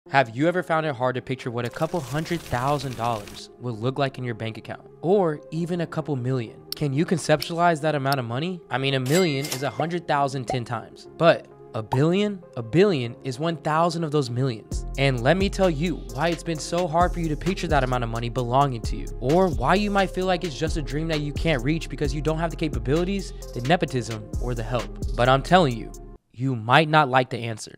Have you ever found it hard to picture what a couple $100,000 would look like in your bank account? Or even a couple million? Can you conceptualize that amount of money? I mean, a million is 100,000 10 times. But a billion is 1,000 of those millions. And let me tell you why it's been so hard for you to picture that amount of money belonging to you. Or why you might feel like it's just a dream that you can't reach because you don't have the capabilities, the nepotism, or the help. But I'm telling you, you might not like the answer.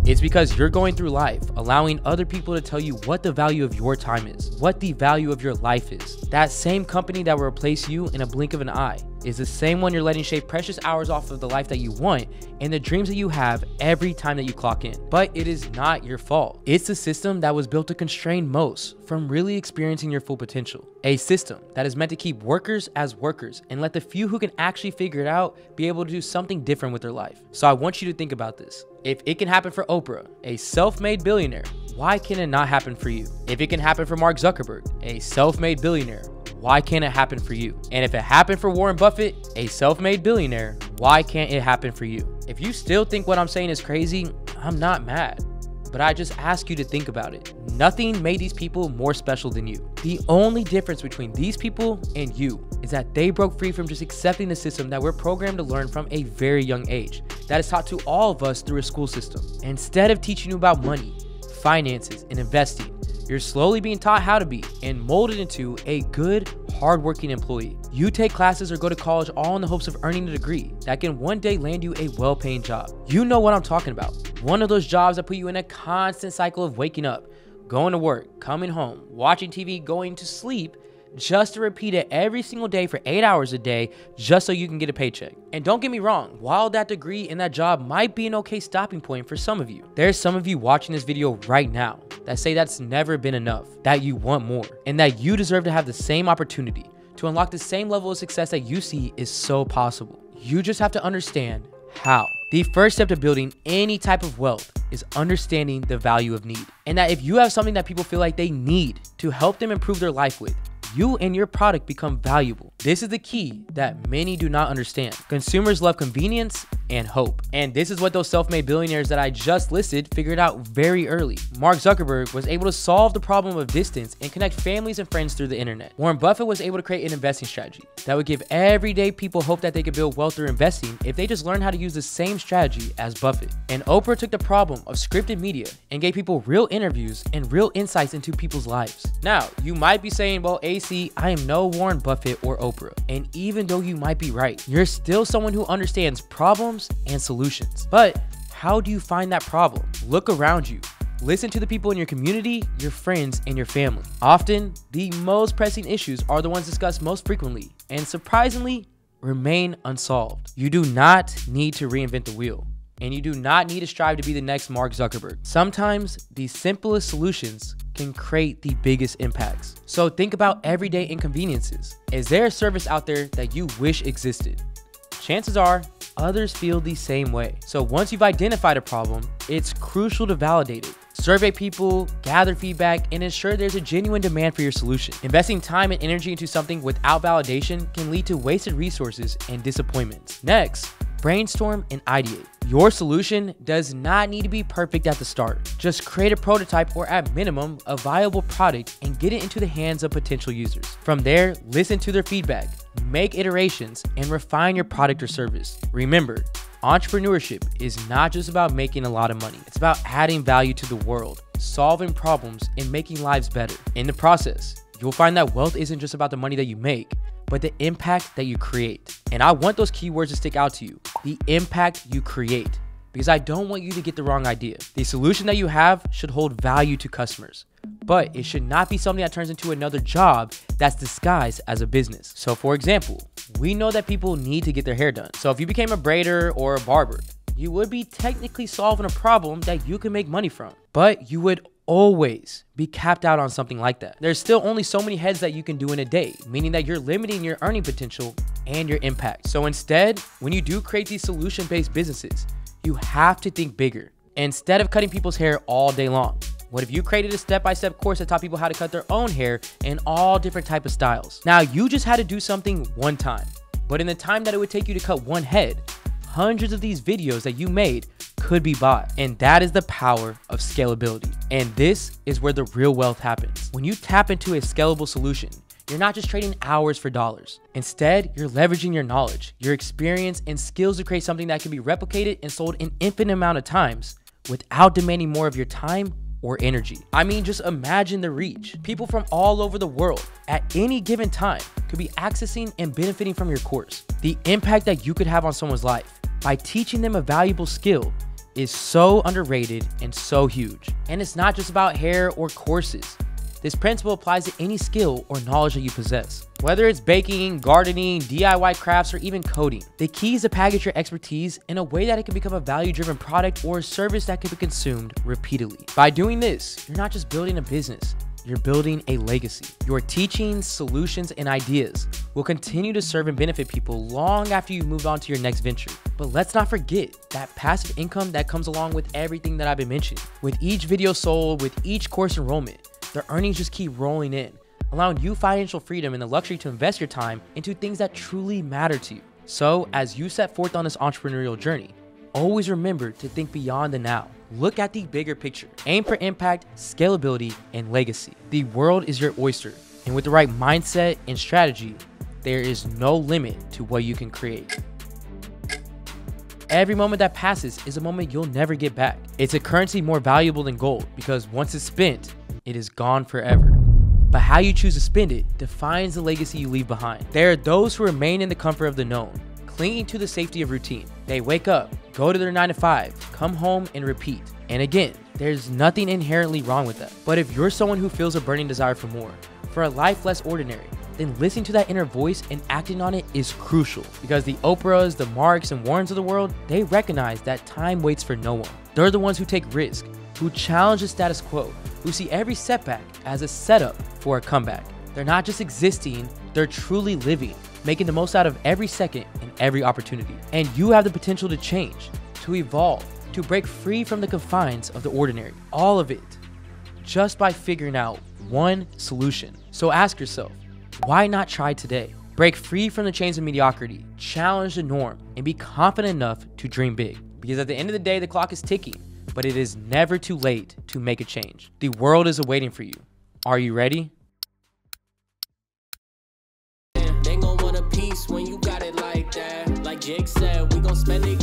It's because you're going through life, allowing other people to tell you what the value of your time is, what the value of your life is. That same company that will replace you in a blink of an eye is the same one you're letting shave precious hours off of the life that you want and the dreams that you have every time that you clock in. But it is not your fault. It's the system that was built to constrain most from really experiencing your full potential. A system that is meant to keep workers as workers and let the few who can actually figure it out be able to do something different with their life. So I want you to think about this. If it can happen for Oprah, a self-made billionaire, why can it not happen for you? If it can happen for Mark Zuckerberg, a self-made billionaire, why can't it happen for you? And if it happened for Warren Buffett, a self-made billionaire, why can't it happen for you? If you still think what I'm saying is crazy, I'm not mad. But I just ask you to think about it. Nothing made these people more special than you. The only difference between these people and you is that they broke free from just accepting the system that we're programmed to learn from a very young age, that is taught to all of us through a school system. Instead of teaching you about money, finances, and investing, you're slowly being taught how to be and molded into a good, hardworking employee. You take classes or go to college all in the hopes of earning a degree that can one day land you a well-paying job. You know what I'm talking about. One of those jobs that put you in a constant cycle of waking up, going to work, coming home, watching TV, going to sleep, just to repeat it every single day for 8 hours a day, just so you can get a paycheck. And don't get me wrong, while that degree and that job might be an okay stopping point for some of you, there's some of you watching this video right now that say that's never been enough, that you want more, and that you deserve to have the same opportunity to unlock the same level of success that you see is so possible. You just have to understand how. The first step to building any type of wealth is understanding the value of need. And that if you have something that people feel like they need to help them improve their life with, you and your product become valuable. This is the key that many do not understand. Consumers love convenience and hope. And this is what those self-made billionaires that I just listed figured out very early. Mark Zuckerberg was able to solve the problem of distance and connect families and friends through the internet. Warren Buffett was able to create an investing strategy that would give everyday people hope that they could build wealth through investing if they just learned how to use the same strategy as Buffett. And Oprah took the problem of scripted media and gave people real interviews and real insights into people's lives. Now, you might be saying, well, AC, I am no Warren Buffett or Oprah. And even though you might be right, you're still someone who understands problems and solutions. But how do you find that problem? Look around you. Listen to the people in your community, your friends, and your family. Often, the most pressing issues are the ones discussed most frequently and surprisingly remain unsolved. You do not need to reinvent the wheel. And you do not need to strive to be the next Mark Zuckerberg. Sometimes the simplest solutions can create the biggest impacts. So think about everyday inconveniences. Is there a service out there that you wish existed? Chances are others feel the same way. So once you've identified a problem, it's crucial to validate it. Survey people, gather feedback, and ensure there's a genuine demand for your solution. Investing time and energy into something without validation can lead to wasted resources and disappointments. Next, brainstorm and ideate. Your solution does not need to be perfect at the start. Just create a prototype or at minimum a viable product and get it into the hands of potential users. From there, listen to their feedback, make iterations, and refine your product or service. Remember, entrepreneurship is not just about making a lot of money. It's about adding value to the world, solving problems, and making lives better. In the process, you'll find that wealth isn't just about the money that you make, but the impact that you create. And I want those keywords to stick out to you, the impact you create, because I don't want you to get the wrong idea. The solution that you have should hold value to customers, but it should not be something that turns into another job that's disguised as a business. So for example, we know that people need to get their hair done. So if you became a braider or a barber, you would be technically solving a problem that you can make money from, but you would always be capped out on something like that. There's still only so many heads that you can do in a day, meaning that you're limiting your earning potential and your impact. So instead, when you do create these solution-based businesses, you have to think bigger. Instead of cutting people's hair all day long, what if you created a step-by-step course that taught people how to cut their own hair in all different types of styles? Now, you just had to do something one time, but in the time that it would take you to cut one head, hundreds of these videos that you made could be bought. And that is the power of scalability. And this is where the real wealth happens. When you tap into a scalable solution, you're not just trading hours for dollars. Instead, you're leveraging your knowledge, your experience, and skills to create something that can be replicated and sold an infinite amount of times without demanding more of your time or energy. I mean, just imagine the reach. People from all over the world at any given time could be accessing and benefiting from your course. The impact that you could have on someone's life by teaching them a valuable skill is so underrated and so huge. And it's not just about hair or courses. This principle applies to any skill or knowledge that you possess. Whether it's baking, gardening, DIY crafts, or even coding, the key is to package your expertise in a way that it can become a value-driven product or a service that can be consumed repeatedly. By doing this, you're not just building a business, you're building a legacy. Your teachings, solutions, and ideas will continue to serve and benefit people long after you've moved on to your next venture. But let's not forget that passive income that comes along with everything that I've been mentioning. With each video sold, with each course enrollment, the earnings just keep rolling in, allowing you financial freedom and the luxury to invest your time into things that truly matter to you. So as you set forth on this entrepreneurial journey, always remember to think beyond the now. Look at the bigger picture. Aim for impact, scalability, and legacy. The world is your oyster, and with the right mindset and strategy, there is no limit to what you can create. Every moment that passes is a moment you'll never get back. It's a currency more valuable than gold because once it's spent, it is gone forever. But how you choose to spend it defines the legacy you leave behind. There are those who remain in the comfort of the known, clinging to the safety of routine. They wake up, go to their 9 to 5, come home, and repeat. And again, there's nothing inherently wrong with that. But if you're someone who feels a burning desire for more, for a life less ordinary, then listening to that inner voice and acting on it is crucial, because the Oprahs, the Marks, and Warrens of the world, they recognize that time waits for no one. They're the ones who take risks, who challenge the status quo, who see every setback as a setup for a comeback. They're not just existing, they're truly living, making the most out of every second and every opportunity. And you have the potential to change, to evolve, to break free from the confines of the ordinary. All of it just by figuring out one solution. So ask yourself, why not try today? Break free from the chains of mediocrity, challenge the norm, and be confident enough to dream big. Because at the end of the day, the clock is ticking, but it is never too late to make a change. The world is awaiting for you. Are you ready? They gon' want a piece when you got it like that. Like Jake said, we gon' spend it.